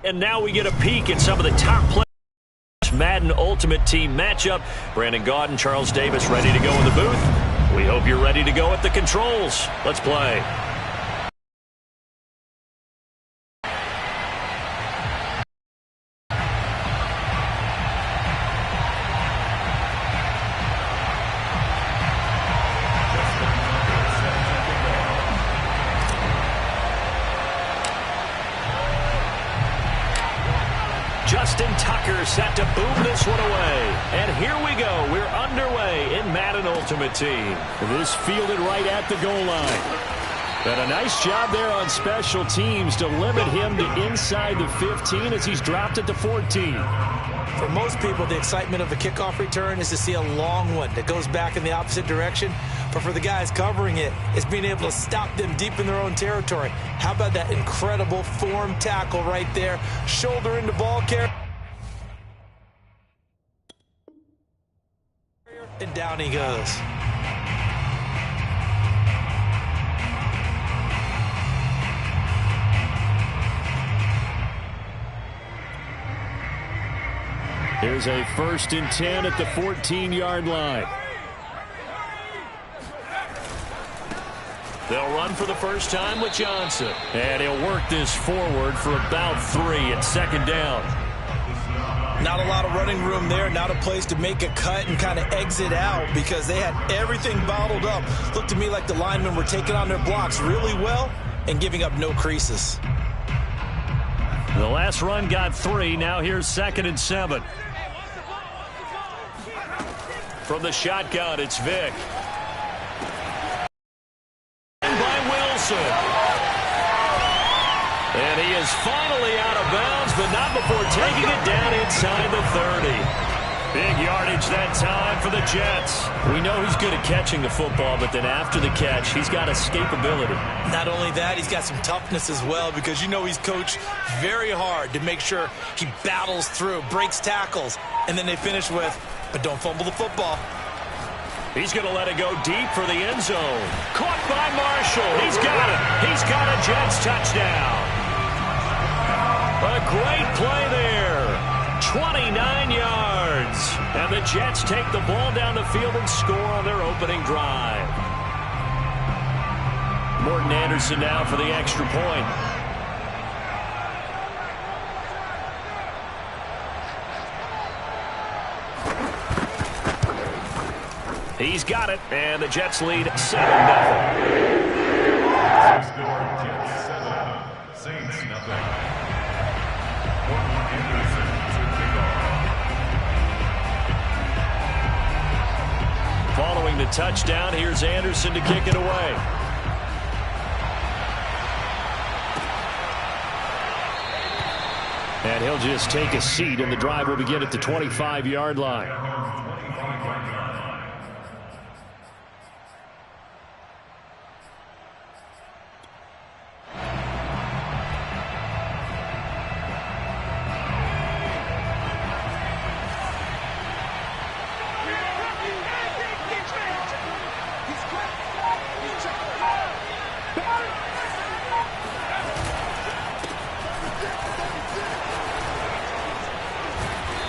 And now we get a peek at some of the top players. Madden Ultimate Team matchup. Brandon Gaudin, Charles Davis ready to go in the booth. We hope you're ready to go at the controls. Let's play. Justin Tucker set to boom this one away. And here we go. We're underway in Madden Ultimate Team. This fielded right at the goal line. And a nice job there on special teams to limit him to inside the 15 as he's dropped it to 14. For most people, the excitement of a kickoff return is to see a long one that goes back in the opposite direction. But for the guys covering it, it's being able to stop them deep in their own territory. How about that incredible form tackle right there? Shoulder into ball carrier. And down he goes. Here's a 1st and 10 at the 14-yard line. They'll run for the first time with Johnson. And he'll work this forward for about 3 at 2nd down. Not a lot of running room there, not a place to make a cut and kind of exit out because they had everything bottled up. Looked to me like the linemen were taking on their blocks really well and giving up no creases. The last run got 3. Now here's 2nd and 7. From the shotgun, it's Vick. And he is finally out of bounds, but not before taking it down inside the 30. Big yardage that time for the Jets. We know he's good at catching the football, but then after the catch, he's got escapability. Not only that, he's got some toughness as well because you know he's coached very hard to make sure he battles through, breaks tackles, and then they finish with, but don't fumble the football. He's going to let it go deep for the end zone. Caught by Marshall. He's got it. He's got a Jets touchdown. A great play there. 29 yards. And the Jets take the ball down the field and score on their opening drive. Morten Andersen now for the extra point. He's got it, and the Jets lead 7-0. Following the touchdown, here's Andersen to kick it away. And he'll just take a seat, and the drive will begin at the 25-yard line.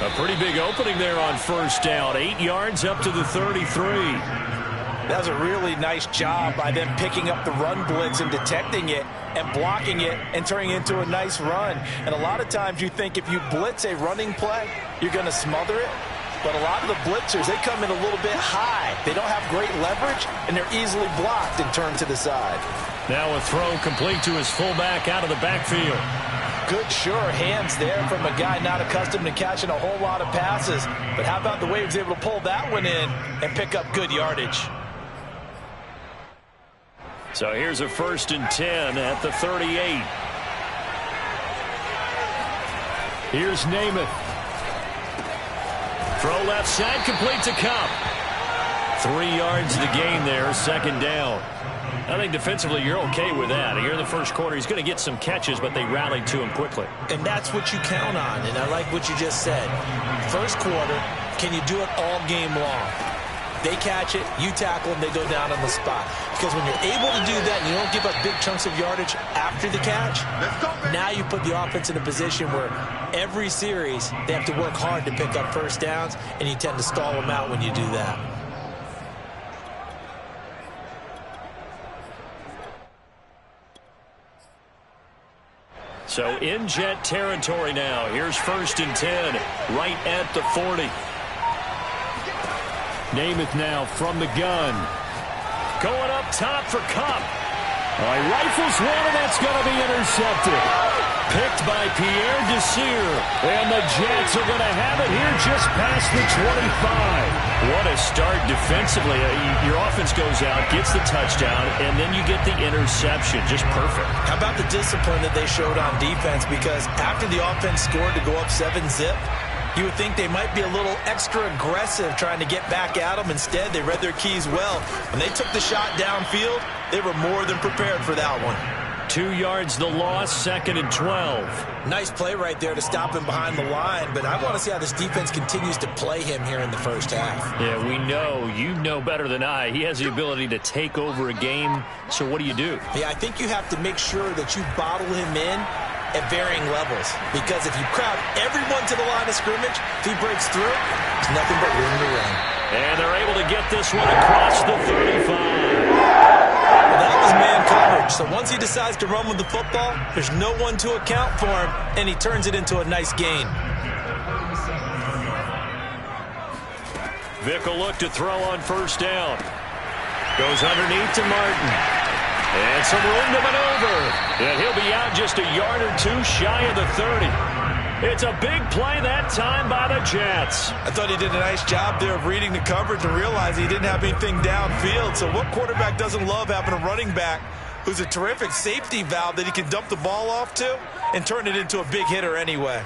A pretty big opening there on 1st down. 8 yards up to the 33. That was a really nice job by them picking up the run blitz and detecting it and blocking it and turning it into a nice run. And a lot of times you think if you blitz a running play, you're going to smother it. But a lot of the blitzers, they come in a little bit high. They don't have great leverage, and they're easily blocked and turned to the side. Now a throw complete to his fullback out of the backfield. Good, sure hands there from a guy not accustomed to catching a whole lot of passes. But how about the way he was able to pull that one in and pick up good yardage? So here's a 1st and 10 at the 38. Here's Namath. Throw left side, complete to Kupp. 3 yards to the gain there, 2nd down. I think defensively you're okay with that. Here in the first quarter, he's going to get some catches, but they rallied to him quickly. And that's what you count on, and I like what you just said. First quarter, can you do it all game long? They catch it, you tackle them, they go down on the spot. Because when you're able to do that and you don't give up big chunks of yardage after the catch, now you put the offense in a position where every series they have to work hard to pick up first downs, and you tend to stall them out when you do that. So in Jet territory now. Here's 1st and 10, right at the 40. Namath now from the gun. Going up top for Kupp. Rifles one, and that's going to be intercepted. Picked by Pierre Desir. And the Jets are going to have it here just past the 25. What a start defensively. Your offense goes out, gets the touchdown, and then you get the interception. Just perfect. How about the discipline that they showed on defense? Because after the offense scored to go up 7-zip, you would think they might be a little extra aggressive trying to get back at them. Instead, they read their keys well. When they took the shot downfield, they were more than prepared for that one. 2 yards the loss, 2nd and 12. Nice play right there to stop him behind the line, but I want to see how this defense continues to play him here in the first half. Yeah, we know. You know better than I. He has the ability to take over a game, so what do you do? Yeah, I think you have to make sure that you bottle him in at varying levels, because if you crowd everyone to the line of scrimmage, if he breaks through, there's nothing but room to run. And they're able to get this one across the 35. That was man coverage. So once he decides to run with the football, there's no one to account for him, and he turns it into a nice gain. Vick will look to throw on 1st down. Goes underneath to Martin. And some room to maneuver. And he'll be out just a yard or two shy of the 30. It's a big play that time by the Jets. I thought he did a nice job there of reading the coverage and realizing he didn't have anything downfield. So what quarterback doesn't love having a running back who's a terrific safety valve that he can dump the ball off to and turn it into a big hitter anyway?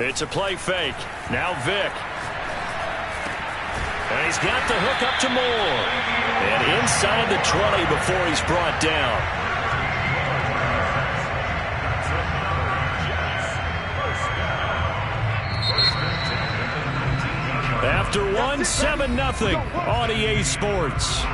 It's a play fake. Now Vick. And he's got the hook up to Moore. And inside the 20 before he's brought down. After one, 7-0 on EA Sports.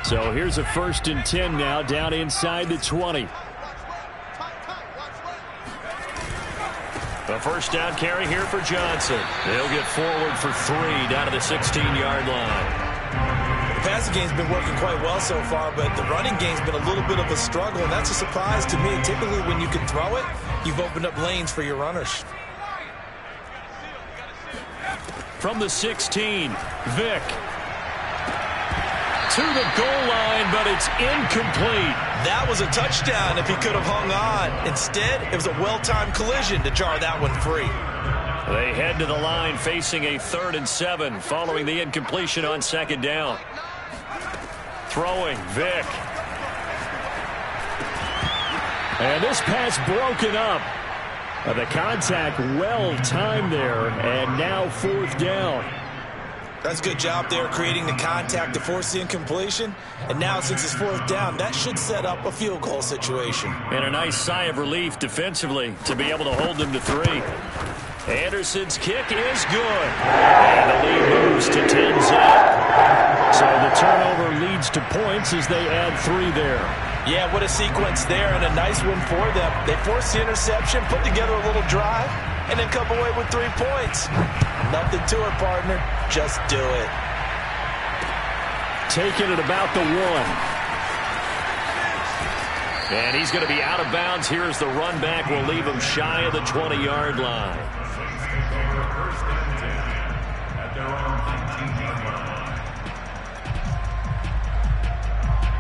So here's a 1st and 10 now down inside the 20. The 1st down carry here for Johnson. They'll get forward for 3 down to the 16-yard line. The passing game's been working quite well so far, but the running game's been a little bit of a struggle, and that's a surprise to me. Typically, when you can throw it, you've opened up lanes for your runners. From the 16, Vick. To the goal line, but it's incomplete. That was a touchdown if he could have hung on. Instead, it was a well-timed collision to jar that one free. They head to the line facing a 3rd and 7 following the incompletion on 2nd down. Throwing, Vick. And this pass broken up. The contact well timed there, and now 4th down. That's a good job there creating the contact to force the incompletion. And now since it's 4th down, that should set up a field goal situation. And a nice sigh of relief defensively to be able to hold them to 3. Anderson's kick is good. And the lead moves to 10-0. So the turnover leads to points as they add 3 there. Yeah, what a sequence there, and a nice one for them. They forced the interception, put together a little drive, and then come away with 3 points. Nothing to it, partner. Just do it. Taking it about the 1. And he's going to be out of bounds here as the run back will leave him shy of the 20-yard line.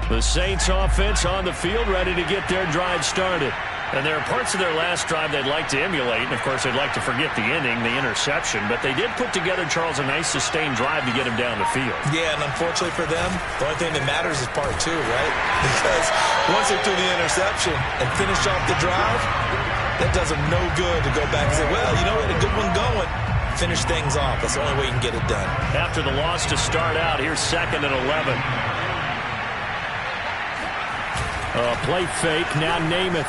The Saints offense on the field ready to get their drive started. And there are parts of their last drive they'd like to emulate. And, of course, they'd like to forget the inning, the interception. But they did put together, Charles, a nice sustained drive to get him down the field. Yeah, and unfortunately for them, the only thing that matters is part 2, right? Because once they threw the interception and finished off the drive, that does them no good to go back and say, well, you know, we had a good one going. Finish things off. That's the only way you can get it done. After the loss to start out, here's 2nd and 11. Play fake, now Namath.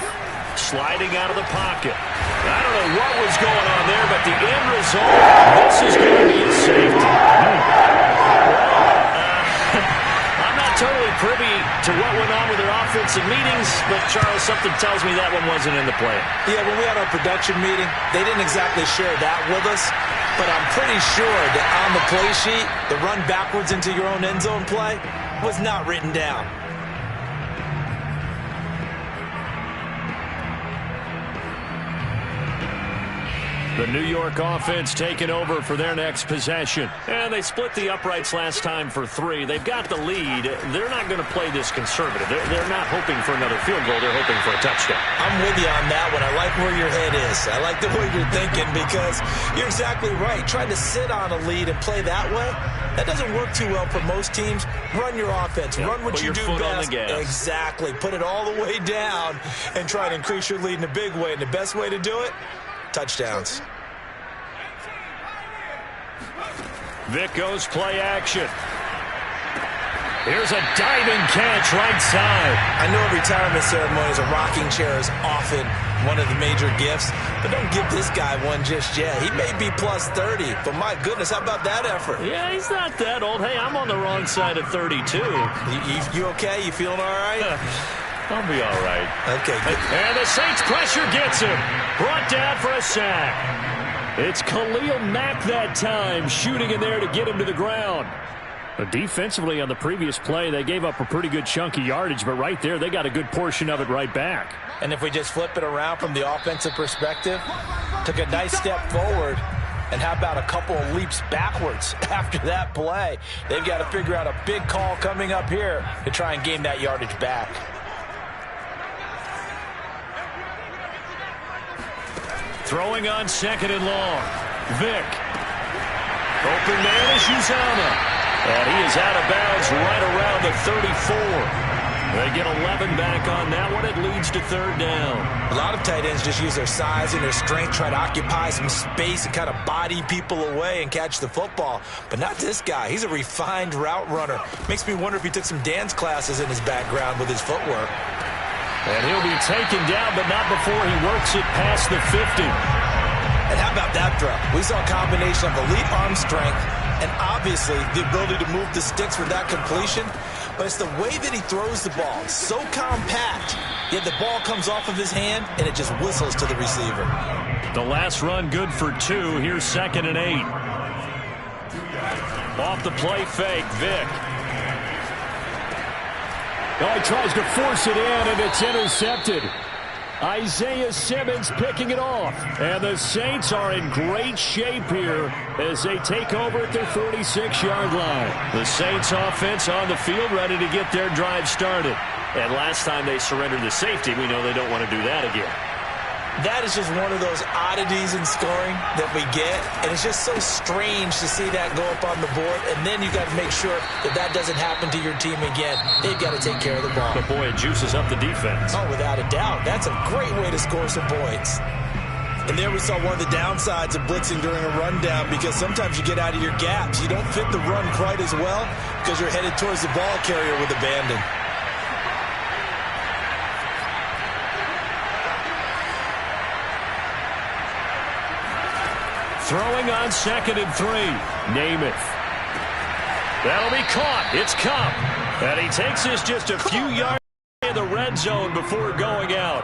sliding out of the pocket. I don't know what was going on there, but the end result, this is going to be a safety. I'm not totally privy to what went on with their offensive meetings, but Charles, something tells me that one wasn't in the plan. Yeah, when we had our production meeting, they didn't exactly share that with us, but I'm pretty sure that on the play sheet, the run backwards into your own end zone play was not written down. The New York offense taking over for their next possession. And they split the uprights last time for 3. They've got the lead. They're not going to play this conservative. They're not hoping for another field goal. They're hoping for a touchdown. I'm with you on that one. I like where your head is. I like the way you're thinking because you're exactly right. Trying to sit on a lead and play that way, that doesn't work too well for most teams. Run your offense. Yep. Run what Put you your do foot best. on the gas. Exactly. Put it all the way down and try to increase your lead in a big way. And the best way to do it, touchdowns. Vic goes play action. Here's a diving catch right side. I know retirement ceremonies, a rocking chair is often one of the major gifts, but don't give this guy one just yet. He may be plus 30, but my goodness, how about that effort? Yeah, he's not that old. Hey, I'm on the wrong side of 32. You okay? You feeling all right? I'll be all right. Okay, good. And the Saints pressure gets him. Brought down for a sack. It's Khalil Mack that time, shooting in there to get him to the ground. Defensively on the previous play, they gave up a pretty good chunk of yardage, but right there, they got a good portion of it right back. And if we just flip it around from the offensive perspective, took a nice step forward, and how about a couple of leaps backwards after that play? They've got to figure out a big call coming up here to try and gain that yardage back. Throwing on 2nd and long. Vic. Open man is Uzomah. And he is out of bounds right around the 34. They get 11 back on that one. It leads to 3rd down. A lot of tight ends just use their size and their strength, try to occupy some space and kind of body people away and catch the football. But not this guy. He's a refined route runner. Makes me wonder if he took some dance classes in his background with his footwork. And he'll be taken down, but not before he works it past the 50. And how about that throw? We saw a combination of elite arm strength and obviously the ability to move the sticks for that completion. But it's the way that he throws the ball. It's so compact, yet the ball comes off of his hand and it just whistles to the receiver. The last run good for 2. Here's 2nd and 8. Off the play fake, Vic. Oh, he tries to force it in, and it's intercepted. Isaiah Simmons picking it off. And the Saints are in great shape here as they take over at their 46-yard line. The Saints offense on the field ready to get their drive started. And last time they surrendered the safety, we know they don't want to do that again. That is just one of those oddities in scoring that we get, and it's just so strange to see that go up on the board, and then you got to make sure that that doesn't happen to your team again. They've got to take care of the ball. But boy, it juices up the defense. Oh, without a doubt. That's a great way to score some points. And there we saw one of the downsides of blitzing during a rundown, because sometimes you get out of your gaps. You don't fit the run quite as well because you're headed towards the ball carrier with abandon. Throwing on 2nd and 3. Namath. That'll be caught. It's Kupp. And he takes this just a few yards in the red zone before going out.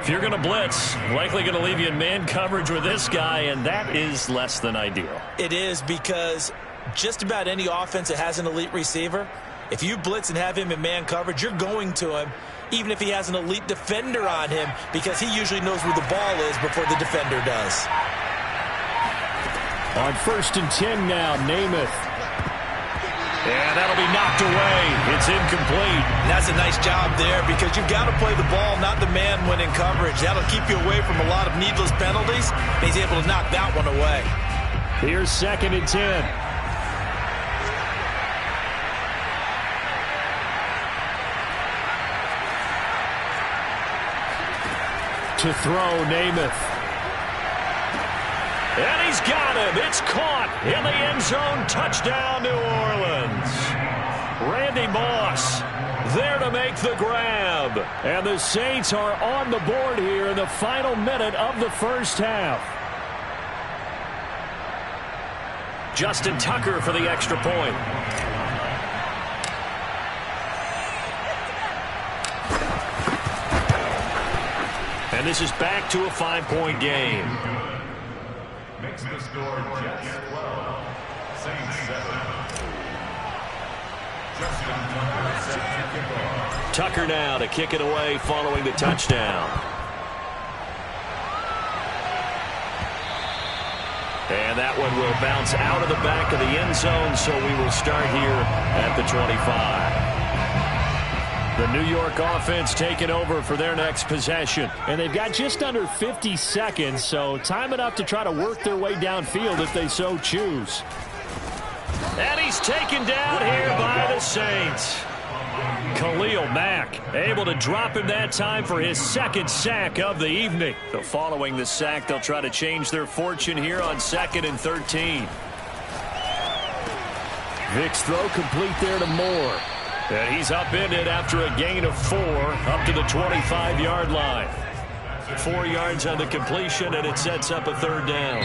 If you're going to blitz, likely going to leave you in man coverage with this guy, and that is less than ideal. It is, because just about any offense that has an elite receiver, if you blitz and have him in man coverage, you're going to him, even if he has an elite defender on him, because he usually knows where the ball is before the defender does. On 1st and 10 now, Namath. And that'll be knocked away. It's incomplete. And that's a nice job there, because you've got to play the ball, not the man when in coverage. That'll keep you away from a lot of needless penalties. He's able to knock that one away. Here's 2nd and 10. To throw, Namath. And he's got him. It's caught in the end zone. Touchdown, New Orleans. Randy Moss. there to make the grab. And the Saints are on the board here in the final minute of the first half. Justin Tucker for the extra point. And this is back to a 5-point game. Makes the score Jets 12, Saints 7. Justin Tucker set to kick off. Tucker now to kick it away following the touchdown. And that one will bounce out of the back of the end zone, so we will start here at the 25. The New York offense taking over for their next possession. And they've got just under 50 seconds, so time enough to try to work their way downfield if they so choose. And he's taken down here by the Saints. Khalil Mack able to drop him that time for his second sack of the evening. So following the sack, they'll try to change their fortune here on 2nd and 13. Vic's throw complete there to Moore. And he's upended after a gain of 4 up to the 25-yard line. 4 yards on the completion, and it sets up a 3rd down.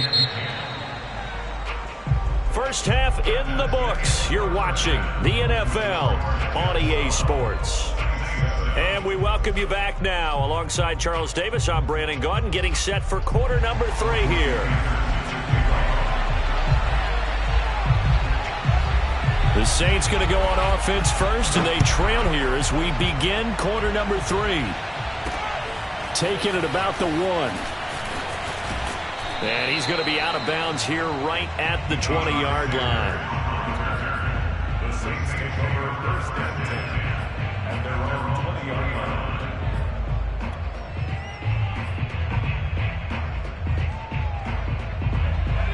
First half in the books. You're watching the NFL on EA Sports. And we welcome you back now. Alongside Charles Davis, I'm Brandon Gaudin, getting set for quarter number 3 here. The Saints going to go on offense first, and they trail here as we begin quarter number 3. Taking it about the 1. And he's going to be out of bounds here right at the 20-yard line. The Saints take over 1st and 10 at their own 20-yard line.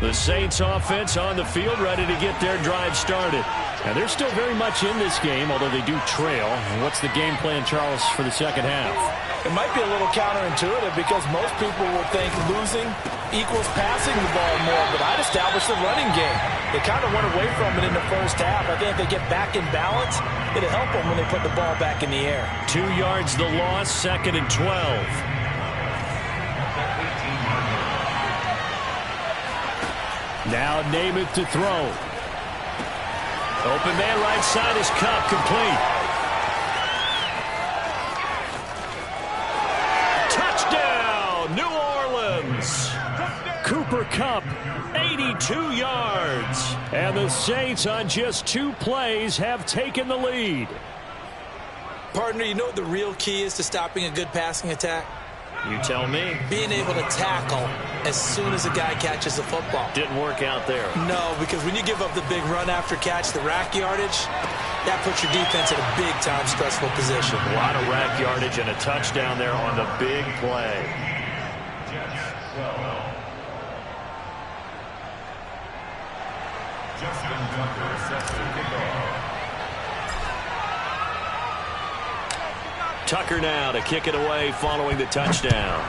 The Saints offense on the field, ready to get their drive started. And they're still very much in this game, although they do trail. And what's the game plan, Charles, for the second half? It might be a little counterintuitive because most people will think losing equals passing the ball more, but I'd establish the running game. They kind of went away from it in the first half. I think if they get back in balance, it'll help them when they put the ball back in the air. 2 yards the loss, 2nd and 12. Now Namath to throw. Open man right side is Kupp, complete. Touchdown, New Orleans. Cooper Kupp, 82 yards. And the Saints on just 2 plays have taken the lead. Partner, you know what the real key is to stopping a good passing attack? You tell me. Being able to tackle as soon as a guy catches the football. Didn't work out there. No, because when you give up the big run after catch, the rack yardage, that puts your defense in a big-time stressful position. A lot of rack yardage and a touchdown there on the big play. Jets 12. Justin Tucker sets to kick off. Tucker now to kick it away following the touchdown.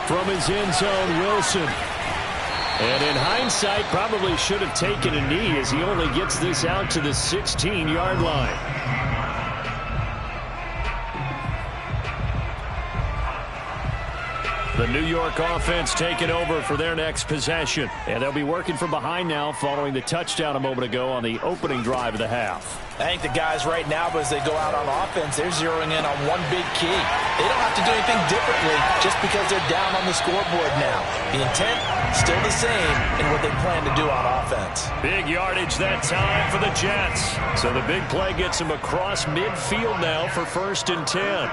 From his end zone, Wilson. And in hindsight, probably should have taken a knee as he only gets this out to the 16-yard line. The New York offense taking over for their next possession. And they'll be working from behind now following the touchdown a moment ago on the opening drive of the half. I think the guys right now, as they go out on offense, they're zeroing in on one big key. They don't have to do anything differently just because they're down on the scoreboard now. The intent, still the same in what they plan to do on offense. Big yardage that time for the Jets. So the big play gets them across midfield now for 1st and 10.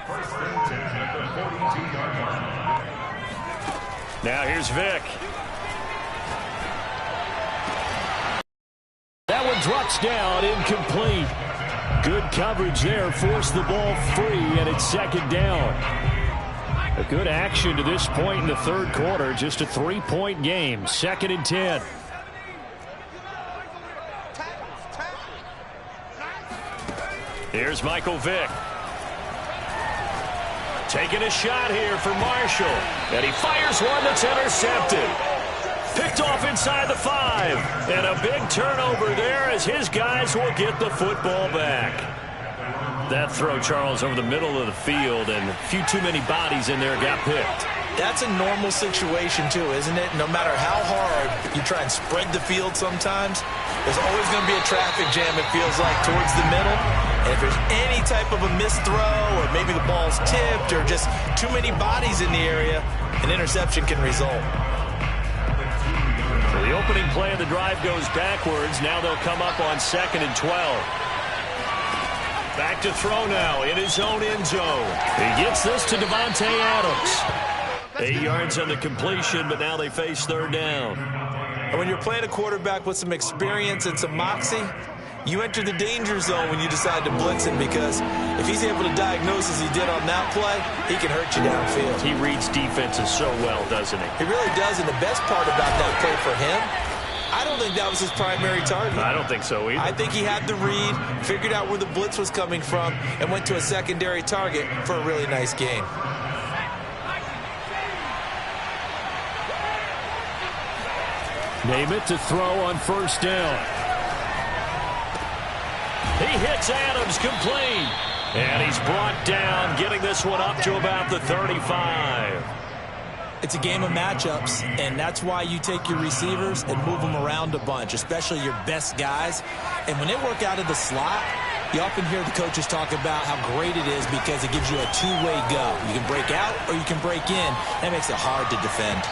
1st and 10 at the 42-yard line. Now here's Vic. That one drops down, incomplete. Good coverage there, forced the ball free, and it's 2nd down. A good action to this point in the 3rd quarter, just a 3-point game, 2nd and 10. Here's Michael Vick. Taking a shot here for Marshall. And he fires one that's intercepted. Picked off inside inside the 5. And a big turnover there as his guys will get the football back. That throw, Charles, over the middle of the field, and a few too many bodies in there got picked. That's a normal situation, too, isn't it? No matter how hard you try and spread the field sometimes, there's always going to be a traffic jam, it feels like, towards the middle. And if there's any type of a missed throw, or maybe the ball's tipped, or just too many bodies in the area, an interception can result. So the opening play of the drive goes backwards. Now they'll come up on 2nd and 12. Back to throw now in his own end zone. He gets this to Davante Adams. 8 yards on the completion, but now they face 3rd down. And when you're playing a quarterback with some experience and some moxie, you enter the danger zone when you decide to blitz him, because if he's able to diagnose as he did on that play, he can hurt you downfield. He reads defenses so well, doesn't he? He really does, and the best part about that play for him, I don't think that was his primary target. I don't think so either. I think he had the read, figured out where the blitz was coming from, and went to a secondary target for a really nice game. Name it to throw on 1st down. He hits Adams complete. And he's brought down, getting this one up to about the 35. It's a game of matchups, and that's why you take your receivers and move them around a bunch, especially your best guys. And when they work out of the slot, you often hear the coaches talk about how great it is because it gives you a two-way go. You can break out or you can break in. That makes it hard to defend.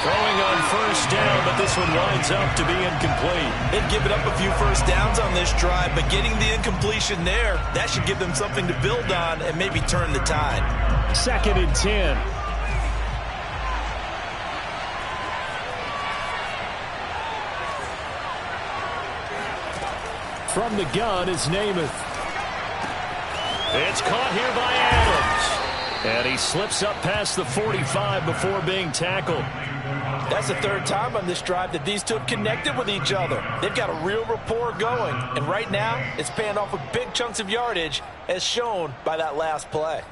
Throwing on 1st down, but this one winds up to be incomplete. They've given up a few first downs on this drive, but getting the incompletion there, that should give them something to build on and maybe turn the tide. 2nd and 10. From the gun is Namath. It's caught here by Adams. And he slips up past the 45 before being tackled. That's the 3rd time on this drive that these two have connected with each other. They've got a real rapport going. And right now, it's paying off with big chunks of yardage, as shown by that last play.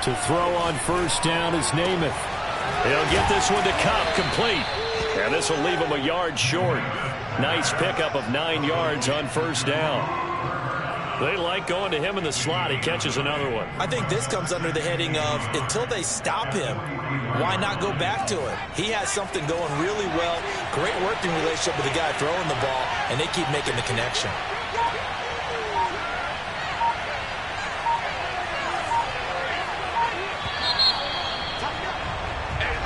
To throw on 1st down is Namath. He'll get this one to Kupp, complete. And this will leave him a yard short. Nice pickup of 9 yards on 1st down. They like going to him in the slot. He catches another one. I think this comes under the heading of, until they stop him, why not go back to it? He has something going really well. Great working relationship with the guy throwing the ball, and they keep making the connection.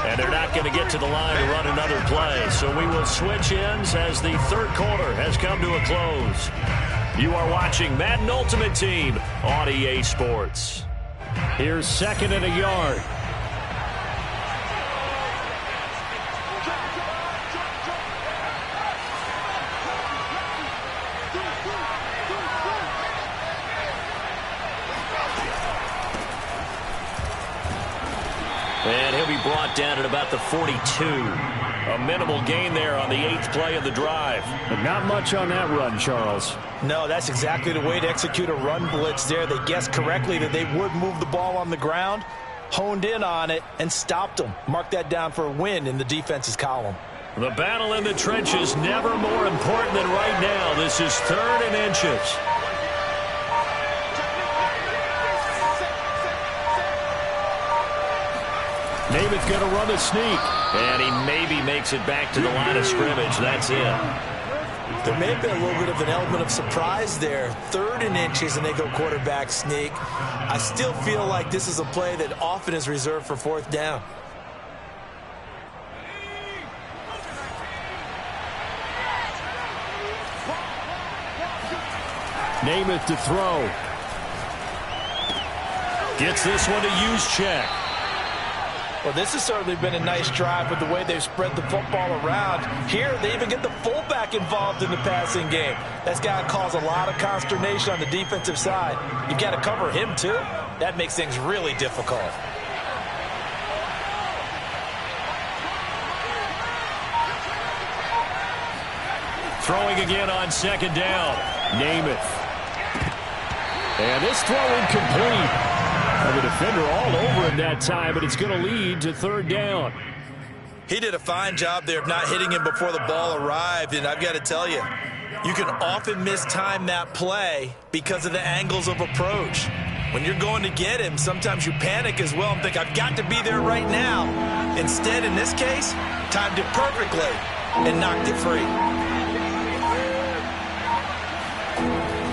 And they're not going to get to the line to run another play. So we will switch ends as the 3rd quarter has come to a close. You are watching Madden Ultimate Team on EA Sports. Here's 2nd and a yard. And he'll be brought down at about the 42. A minimal gain there on the 8th play of the drive. But not much on that run, Charles. No, that's exactly the way to execute a run blitz there. They guessed correctly that they would move the ball on the ground, honed in on it, and stopped them. Mark that down for a win in the defense's column. The battle in the trenches never more important than right now. This is 3rd and inches. Namath going to run a sneak. And he maybe makes it back to the line of scrimmage. That's it. There may have been a little bit of an element of surprise there. 3rd and inches, and they go quarterback sneak. I still feel like this is a play that often is reserved for 4th down. Namath to throw. Gets this one to Juszczyk. Well, this has certainly been a nice drive with the way they've spread the football around. Here, they even get the fullback involved in the passing game. That's got to cause a lot of consternation on the defensive side. You've got to cover him, too. That makes things really difficult. Throwing again on second down. Namath. And this throw incomplete. The defender all over him that time, but it's going to lead to third down. He did a fine job there of not hitting him before the ball arrived, and I've got to tell you, you can often mistime that play because of the angles of approach. When you're going to get him, sometimes you panic as well and think, I've got to be there right now. Instead, in this case, timed it perfectly and knocked it free.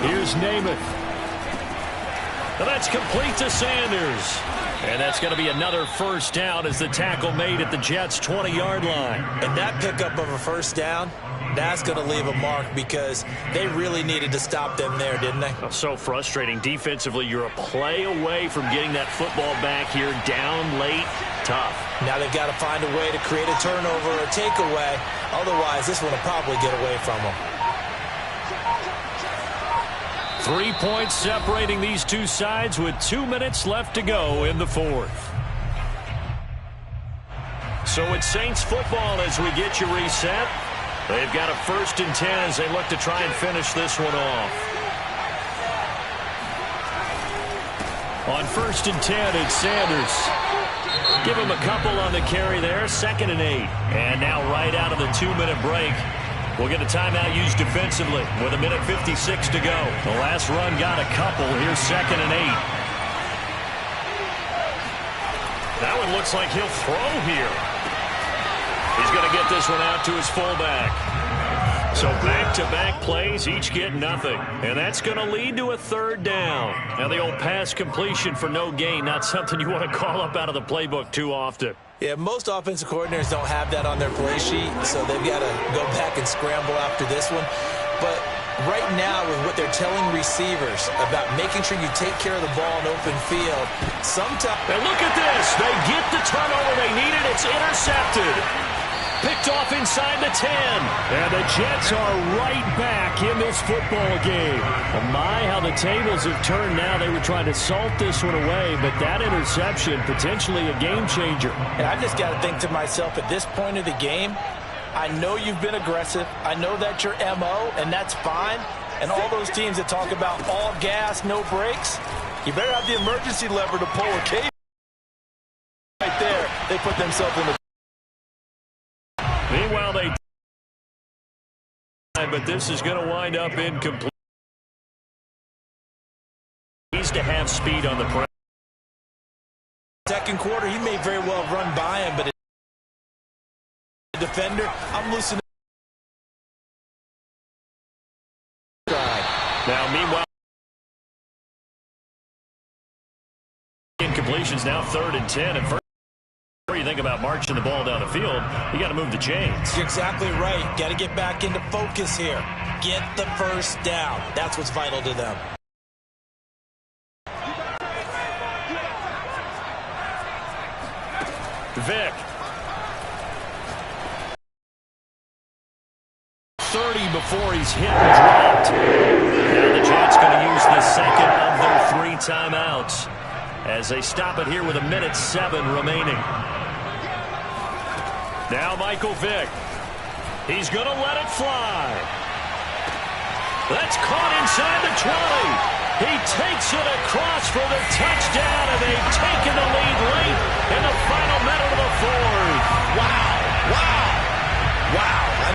Here's Namath. And that's complete to Sanders. And that's going to be another first down as the tackle made at the Jets' 20-yard line. And that pickup of a first down, that's going to leave a mark because they really needed to stop them there, didn't they? So frustrating. Defensively, you're a play away from getting that football back here down late. Tough. Now they've got to find a way to create a turnover or a takeaway. Otherwise, this one will probably get away from them. 3 points separating these two sides with 2 minutes left to go in the fourth. So it's Saints football as we get you reset. They've got a 1st and 10 as they look to try and finish this one off. On 1st and 10, it's Sanders. Give him a couple on the carry there, 2nd and 8. And now right out of the 2-minute break, we'll get a timeout used defensively with 1:56 to go. The last run got a couple. Here's 2nd and 8. That one looks like he'll throw here. He's going to get this one out to his fullback. So back-to-back plays, each get nothing. And that's going to lead to a 3rd down. Now the old pass completion for no gain, not something you want to call up out of the playbook too often. Yeah, most offensive coordinators don't have that on their play sheet, so they've got to go back and scramble after this one. But right now, with what they're telling receivers about making sure you take care of the ball in open field, sometimes... And look at this. They get the turnover they needed. It's intercepted. Picked off inside the 10. And the Jets are right back in this football game. Oh my, how the tables have turned now. They were trying to salt this one away, but that interception, potentially a game changer. And I just got to think to myself, at this point of the game, I know you've been aggressive. I know that's your MO, and that's fine. And all those teams that talk about all gas, no brakes, you better have the emergency lever to pull a cable. Right there, they put themselves in the... Meanwhile, but this is going to wind up incomplete. Needs to have speed on the press. Second quarter, he may very well run by him, but a defender, I'm loosening. Now, meanwhile, incompletions now 3rd and 10. And first, before you think about marching the ball down the field, you got to move the chains. You're exactly right. Got to get back into focus here. Get the first down. That's what's vital to them. Vick. 30 before he's hit and dropped. Now the Jets going to use the second of their 3 timeouts as they stop it here with 1:07 remaining. Now Michael Vick. He's going to let it fly. That's caught inside the 20. He takes it across for the touchdown, and they've taken the lead late in the final minute of the 4th. Wow. Wow. Wow.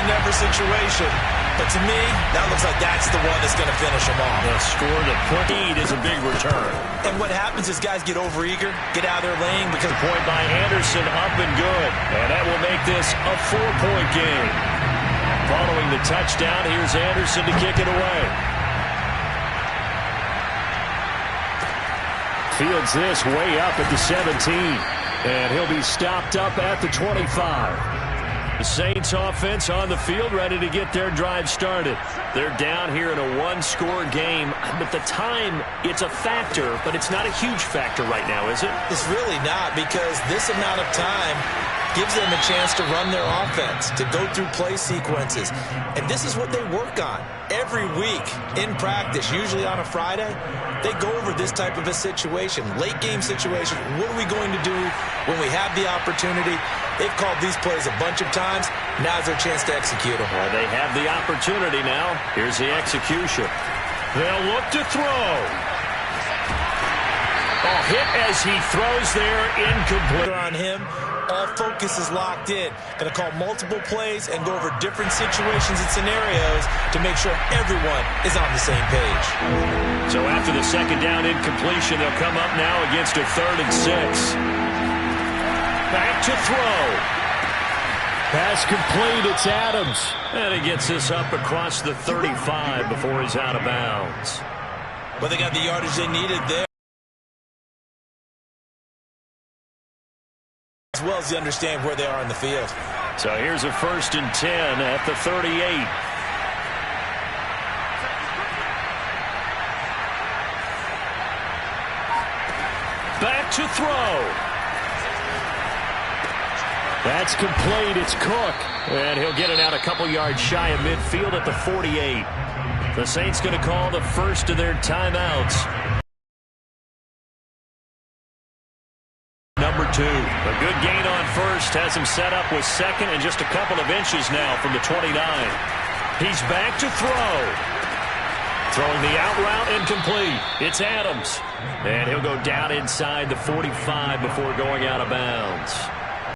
Never situation. But to me, that looks like that's the one that's going to finish them off. The score that put lead is a big return. And what happens is guys get overeager, get out of their lane. Because the point by Anderson up and good. And that will make this a 4-point game. Following the touchdown, here's Anderson to kick it away. Fields this way up at the 17. And he'll be stopped up at the 25. The Saints offense on the field, ready to get their drive started. They're down here in a 1-score game, but the time, it's a factor, but it's not a huge factor right now, is it? It's really not, because this amount of time, gives them a chance to run their offense, to go through play sequences. And this is what they work on every week in practice, usually on a Friday. They go over this type of a situation, late game situation. What are we going to do when we have the opportunity? They've called these plays a bunch of times. Now's their chance to execute them. Well, they have the opportunity now. Here's the execution. They'll look to throw. Oh, hit as he throws there, incomplete. On him, all focus is locked in. Going to call multiple plays and go over different situations and scenarios to make sure everyone is on the same page. So after the second down incompletion, they'll come up now against a 3rd and 6. Back to throw. Pass complete. It's Adams. And he gets this up across the 35 before he's out of bounds. But they got the yardage they needed there, as well as they understand where they are in the field. So here's a 1st and 10 at the 38. Back to throw. That's complete. It's Cook. And he'll get it out a couple yards shy of midfield at the 48. The Saints going to call the first of their timeouts. Number 2. A good gain on first has him set up with second and just a couple of inches now from the 29. He's back to throw. Throwing the out route incomplete. It's Adams. And he'll go down inside the 45 before going out of bounds.